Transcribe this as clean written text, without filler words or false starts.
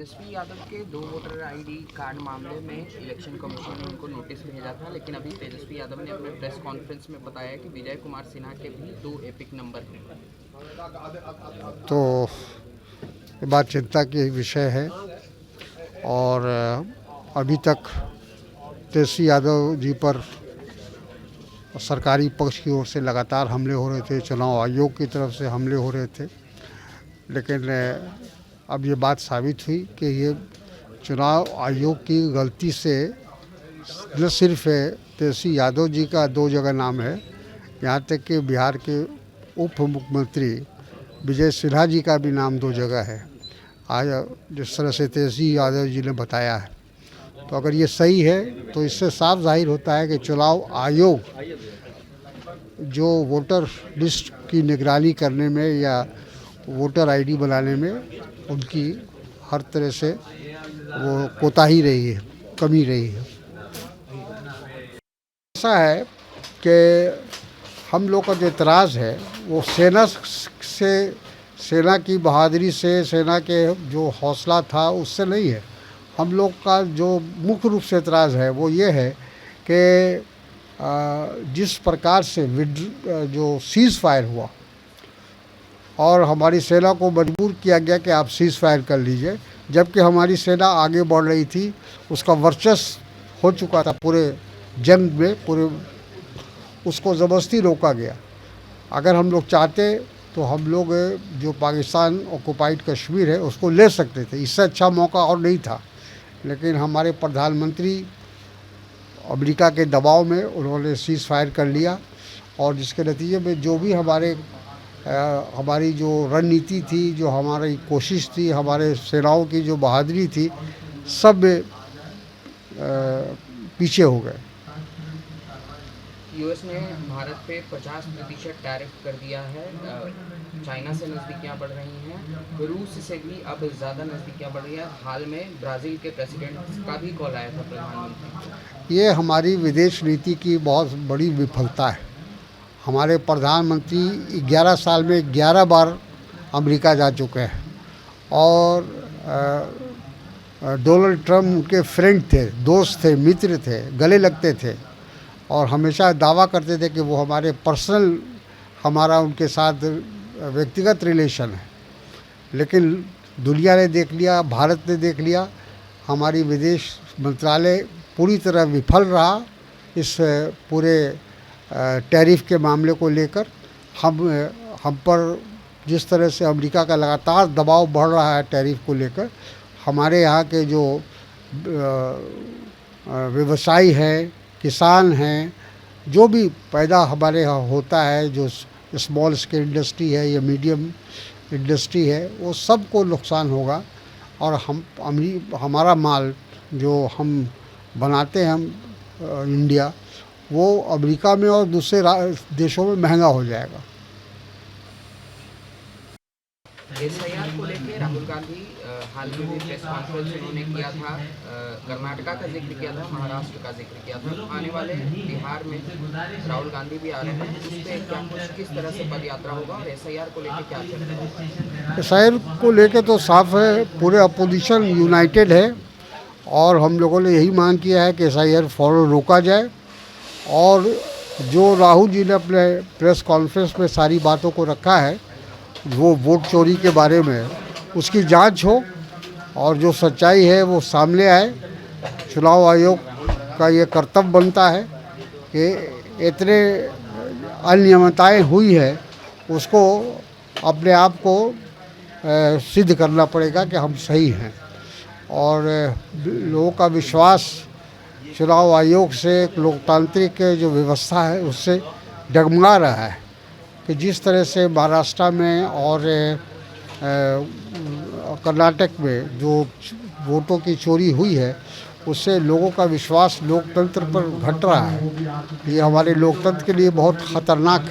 तेजस्वी यादव के 2 voter ID card मामले में इलेक्शन कमीशन ने उनको नोटिस भेजा था, लेकिन अभी तेजस्वी यादव ने अपने प्रेस कॉन्फ्रेंस में बताया कि विजय कुमार सिन्हा के भी 2 एपिक नंबर हैं। तो ये बात चिंता की विषय है और अभी तक तेजस्वी यादव जी पर सरकारी पक्ष की ओर से लगातार हमले हो रहे थे, चुनाव आयोग की तरफ से हमले हो रहे थे, लेकिन अब ये बात साबित हुई कि ये चुनाव आयोग की गलती से न सिर्फ तेजस्वी यादव जी का 2 जगह नाम है, यहाँ तक कि बिहार के उप मुख्यमंत्री विजय सिन्हा जी का भी नाम 2 जगह है। आज जिस तरह से तेजस्वी यादव जी ने बताया है, तो अगर ये सही है तो इससे साफ जाहिर होता है कि चुनाव आयोग जो वोटर लिस्ट की निगरानी करने में या वोटर आईडी बनाने में उनकी हर तरह से वो कोताही रही है, कमी रही है। ऐसा है कि हम लोग का जो एतराज़ है वो सेना की बहादुरी से, सेना के जो हौसला था उससे नहीं है। हम लोग का जो मुख्य रूप से एतराज़ है वो ये है कि जिस प्रकार से जो सीज़ फायर हुआ और हमारी सेना को मजबूर किया गया कि आप सीज़ फायर कर लीजिए, जबकि हमारी सेना आगे बढ़ रही थी, उसका वर्चस्व हो चुका था पूरे जंग में, पूरे उसको ज़बरदस्ती रोका गया। अगर हम लोग चाहते तो हम लोग जो पाकिस्तान ऑक्युपाइड कश्मीर है उसको ले सकते थे, इससे अच्छा मौका और नहीं था। लेकिन हमारे प्रधानमंत्री अमेरिका के दबाव में उन्होंने सीज़ फायर कर लिया और जिसके नतीजे में जो भी हमारी जो रणनीति थी, जो हमारी कोशिश थी, हमारे सेनाओं की जो बहादुरी थी, सब पीछे हो गए। यूएस ने भारत पे 50% टैरिफ कर दिया है। चाइना से नज़दीकियाँ बढ़ रही हैं, रूस से भी अब ज़्यादा नज़दीकियाँ बढ़ रही हैं। हाल में ब्राज़ील के प्रेसिडेंट का भी कॉल आया था प्रधानमंत्री। ये हमारी विदेश नीति की बहुत बड़ी विफलता है। हमारे प्रधानमंत्री 11 साल में 11 बार अमेरिका जा चुके हैं और डोनाल्ड ट्रम्प उनके फ्रेंड थे, दोस्त थे, मित्र थे, गले लगते थे और हमेशा दावा करते थे कि वो हमारे पर्सनल, हमारा उनके साथ व्यक्तिगत रिलेशन है। लेकिन दुनिया ने देख लिया, भारत ने देख लिया, हमारी विदेश मंत्रालय पूरी तरह विफल रहा इस पूरे टैरिफ के मामले को लेकर। हम पर जिस तरह से अमेरिका का लगातार दबाव बढ़ रहा है टैरिफ को लेकर, हमारे यहाँ के जो व्यवसायी हैं, किसान हैं, जो भी पैदा हमारे यहाँ होता है, जो स्मॉल स्केल इंडस्ट्री है या मीडियम इंडस्ट्री है, वो सबको नुकसान होगा। और हमारा माल जो हम बनाते हैं, इंडिया, वो अमेरिका में और दूसरे देशों में महंगा हो जाएगा। एसआईआर को लेकर राहुल गांधी हाल में भी प्रेस कॉन्फ्रेंस उन्होंने किया था, कर्नाटका का जिक्र किया था, महाराष्ट्र का जिक्र किया था। आने वाले बिहार में राहुल गांधी भी आ रहे हैं, उस पर किस तरह से पद यात्रा होगा और एसआईआर को लेकर क्या चर्चा होगा? एसआईआर को लेकर तो साफ है, पूरे अपोजिशन यूनाइटेड है और हम लोगों ने यही मांग किया है कि एसआईआर फौरन रोका जाए और जो राहुल जी ने अपने प्रेस कॉन्फ्रेंस में सारी बातों को रखा है, वो वोट चोरी के बारे में, उसकी जांच हो और जो सच्चाई है वो सामने आए। चुनाव आयोग का ये कर्तव्य बनता है कि इतने अनियमितताएं हुई है उसको अपने आप को सिद्ध करना पड़ेगा कि हम सही हैं। और लोगों का विश्वास चुनाव आयोग से, लोकतांत्रिक जो व्यवस्था है उससे डगमगा रहा है कि जिस तरह से महाराष्ट्र में और कर्नाटक में जो वोटों की चोरी हुई है, उससे लोगों का विश्वास लोकतंत्र पर घट रहा है। ये हमारे लोकतंत्र के लिए बहुत खतरनाक है।